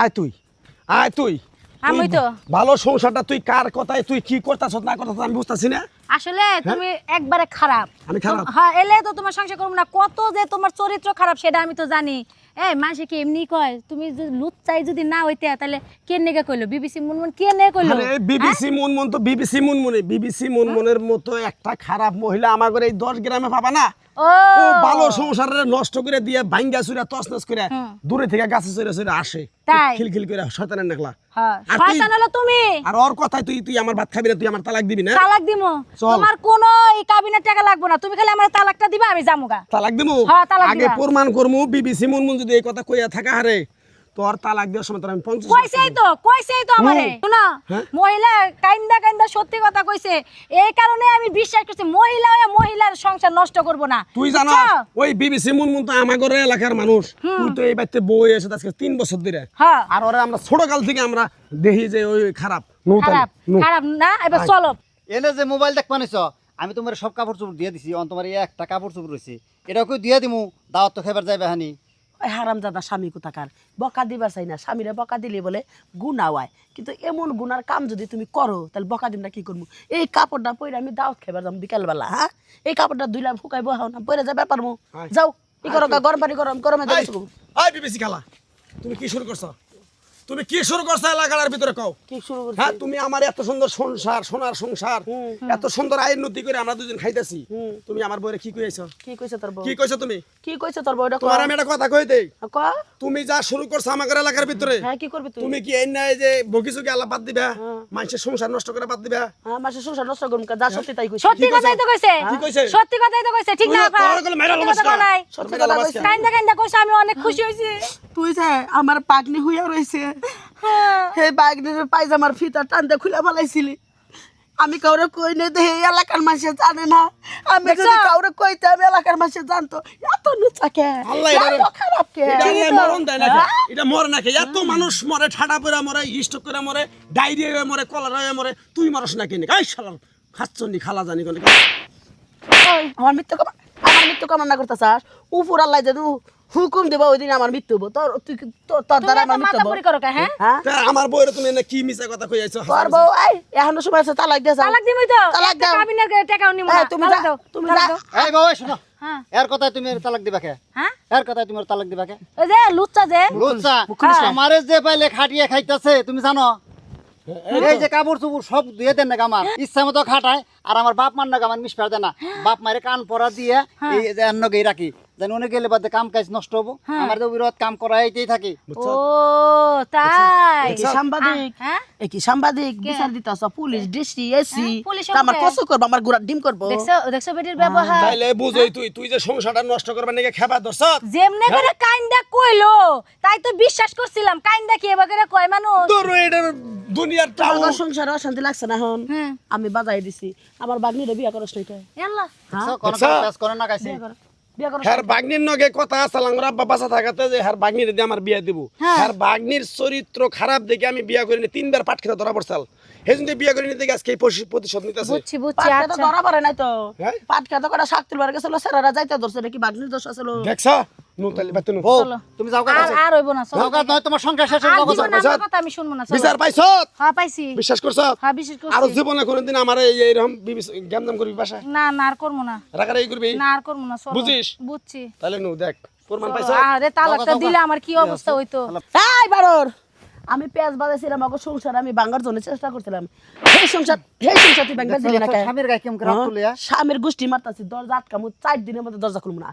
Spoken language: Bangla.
আয় তুই আমি তো ভালো সংসারটা তুই কার কথায় তুই কি করতাছ না করতাছ আমি বুঝতাছি না। আসলে তুমি একবারে খারাপ। আমি খারাপ? হ্যাঁ, এলে তো তোমার সংসার করব না। কত যে তোমার চরিত্র খারাপ সেটা আমি তো জানি। এই মাসে কি এমনি কয় তুমি যদি লুচ্চাই যদি না হইতে তাহলে কে নেগা কইলো বিবিসি মুনমুন কে নে কইলো? আরে বিবিসি মুনমুন তো বিবিসি মুনমুনে বিবিসি মুনমুনের মতো একটা খারাপ মহিলা আমার ঘরে এই 10 গ্রামে পাবা না। ও ও ভালো সংসারে নষ্ট করে দিয়ে ভাঙ্গা চুরা তছনছ করে দূরে থেকে গাছে চড়ে আসে তাই? খিলখিল করে শয়তানের নেকলা। হ্যাঁ, আর তুই- শয়তান হলো তুমি। আর ওর কথায় তুই আমার ভাত খাবি না, তুই আমার তালাক দিবি না। তালাক দিমু। চল। তোমার কোনো এই কাবিনের টাকা লাগবে না, তুমি খালি আমার তালাকটা দিবা, আমি যামুগা। তালাক দিমু? হ্যাঁ, তালাক আগে দিবা। প্রমাণ করমু বিবিসি মুনমুন যদি এই কথা কইয়া থাকা হারে তোর তালাক দেওয়ার সময় তোর আমি 50 কইছেই তো আমারে শুনো, হ্যাঁ? মহিলা কাইন্দা কাইন্দা সত্যি কথা কইছে, এই কারণে আমি বিশ্বাস করছি মহিলা হয়ে মহিলার সংসার নষ্ট করব না। তুই জানো বুঝছো? ওই বিবিসি মুনমুন তো আমার এলাকার মানুষ, তুই তো এই বাড়িতে বই এসে আজকে 3 বছর ধরে। হ্যাঁ, আর ওরা আমরা ছোট কাল থেকে আমরা দেখি যে ওই খারাপ নৌতান খারাপ খারাপ না। এবার চলো। এনে যে মোবাইল দেখ পানিছ আমি তোমার সব কাপড় চোপড় দিয়ে দিছি, তোমার এই একটা কাপড় চোপড় রয়েছে, এটাও কেউ দিয়ে দিমু, দাওয়াত তো খেবার যাইবে হানি। ওই হারামজাদা স্বামী কোথাকার, বকা দিবার চাই না, স্বামীরে বকা দিলে বলে গুণা হয়, কিন্তু এমন গুনার কাম যদি তুমি করো তাহলে বকা দিনটা কি করবো? এই কাপড়টা পরে আমি দাওয়াত খাইবার যাম বিকালবেলা, হ্যাঁ এই কাপড়টা দুইলা ফুকাই বহাও না, পরে যাবে পারবো, যাও ই করো গরম পানি গরমে দেখো। আই বিবিসি খালা, তুমি কি শুরু করছো? তুমি কি শুরু করছো এলাকার ভিতরে কও? কি শুরু করছি? হ্যাঁ, তুমি আমার এত সুন্দর সংসার, সোনার সংসার, এত সুন্দর আয়ের নতি করে আমরা দুজন খাইতেছি, তুমি আমার বউরে কি কইছো? কি কইছে তোর বউ? কি কইছো তুমি? কি কইছে তোর বউটা? তোমার আমি একটা কথা কই দেই, ক। তুমি যা শুরু করছো আমাদের এলাকার ভিতরে, হ্যাঁ, কি করবি তুই? তুমি কি এই নাই যে বকিছুকি আলাপ বাদ দিবা, মানুষের সংসার নষ্ট করে বাদ দিবা? হ্যাঁ, মাসে সংসার নষ্ট করুন, যা সত্যি তাই কইছে। সত্যি কথাই তো কইছে। কি কইছে? সত্যি কথাই তো কইছে, ঠিক না? তুই তোর গলে মেরা সত্যি কথা লবস্কা। কও নাই। সত্যি কথা কইছে। কাইন্দা কাইন্দা কইছে, আমি অনেক খুশি হইছি। তুই যে আমার পাগনি হইয়া রয়েছে, হে পাগনির পায়জামার ফিতা টানতে খুলে ফেলাইছিলি, আমি কাউরে কই নাই, দে এলাকার মানুষে জানে না, আমি যদি কাউরে কইতে আমি এলাকার মানুষে জানতো, এত নুচা কে, আল্লাহ এত খারাপ কে? এটা আল্লাহ মরণ দেয় না, এটা মরে না কে? এত মানুষ মরে, ঠাডা পড়া মরে, স্ট্রোক করে মরে, ডায়রিয়া হয়ে মরে, কলেরা হয়ে মরে, তুই মরস না কেন? এই শালা খাচ্ছনি খালা জানি কোন। ওই, আমার মৃত্যু কামনা করতেছাস? উপর আল্লাহ যদি হুকুম দেব ওই দিন আমার মৃত্যু হবো, তোর তোর দ্বারা আমার মৃত্যু হবো? মাতাপুরি করো কা? হ্যাঁ, হ্যাঁ, তা আমার বউরে তুমি এনে কি মিছা কথা কই আইছো? তোর বউ এই এখনো সময় আছে, তালাক দিয়ে যাও। তালাক দিমই তো। তালাক একটা দাও। কাবিনের টাকাও নিমু না। এই, তুমি তালাক যা, দাও, তুমি তালাক যা। দাও। এই বাবা শোনো, হ্যাঁ, এর কথায় তুমি এর তালাক দিবা কে? হ্যাঁ, এর কথায় তুমি ওর তালাক দিবা কে? ওই যে লুচ্চা যে। লুচ্চা, আমারে যে পাইলে খাটিয়ে খাইতাছে তুমি জানো? এই যে কাপড় চোপড় সব দিয়ে দেন না আমার ইচ্ছা মতো খাটায়, আর আমার বাপ মার নাকি আমার মিস ফের দেয় না, বাপ মারে কান পরা দিয়ে এই যে অন্যকেই রাখি, যেন উনি গেলে বাদে কাম কাজ নষ্ট হবো, আমার তো বিরোধ কাম করাইতেই থাকি। ও তাই? কি সাংবাদিক, হ্যাঁ, কি সাংবাদিক বিচার দিতেছ, পুলিশ ডিসি এসি, পুলিশ আমার ওকে। কষ্ট করবো, আমার গুড়ার ডিম করবো। দেখছো বেটির ব্যবহার? তাইলে বুঝই তুই যে সংসারটা নষ্ট করবার নাকি খেবা দরছত যেমনে করে কাইন্দা কইলো তাই তো বিশ্বাস করছিলাম। কাইন্দা কি এবার করে কয় মানুষ? তোর এটা দুনিয়ার টাও আমার সংসারে অশান্তি লাগছে না এখন, হ্যাঁ, আমি বাজাই দিছি, আমার বাগনিরে বিয়া করস না এটা, আল্লাহ। দেখছো, কোনো কাজ করে না কাছে। বিয়া করস। হ্যার বাগনির নগে কথা আসালাম রাব্বা বাসা থাকাতে যে হ্যার বাগনির দিয়ে আমার বিয়া দিব, হ্যার বাগনির চরিত্র খারাপ দেখে আমি বিয়া করিনি, 3 বার পাট খেতে ধরা পড়ছাল, হেজুন বিয়া করিনি দেখে আজকে এই প্রতিশোধ নিতেছে। বুঝছি বুঝছি। পাট খেতে আচ্ছা, ধরা পড়ে নাই তো, হ্যাঁ? পাট খেতে কটা শাক তুলবার গেছিল, সেরারা যাইতে ধরছে নাকি বাগনির দোষ আছিল? দেখছ নু তাইলে বাত নু বউ চলো। তুমি যাও আর আর হইব না, চলো। যাও নয় তোমার সংসার শেষ আর হয়ে জীবনে যাবে। আমার কথা আমি শুনবো না, চলো। বিচার পাইছ? হ্যাঁ, পাইছি। বিশ্বাস করছ? হ্যাঁ, বিশ্বাস করছি। আর জীবনে কোনদিন আমার এইরকম গ্যামজাম করবি বাসা না না আর করবো না, রাগারাগি করবি? না আর করবো না, চলো। বুঝিস? বুঝছি। তাহলে নু দেখ প্রমাণ পাইছ? আরে তালাকটা দিলে আমার কি অবস্থা হইতো? এই বারর, আমি পেঁয়াজ বাজাইছিলাম, আমার সংসার আমি ভাঙার জন্য চেষ্টা করছিলাম, এই সংসার তুই ভাঙবার দিলি না কে? স্বামীর গায়ে কেমন রাত তুলিয়া স্বামীর গোষ্ঠী মারতাছি, দরজা আটকামু, 4 দিনের মধ্যে দরজা খুলবো না।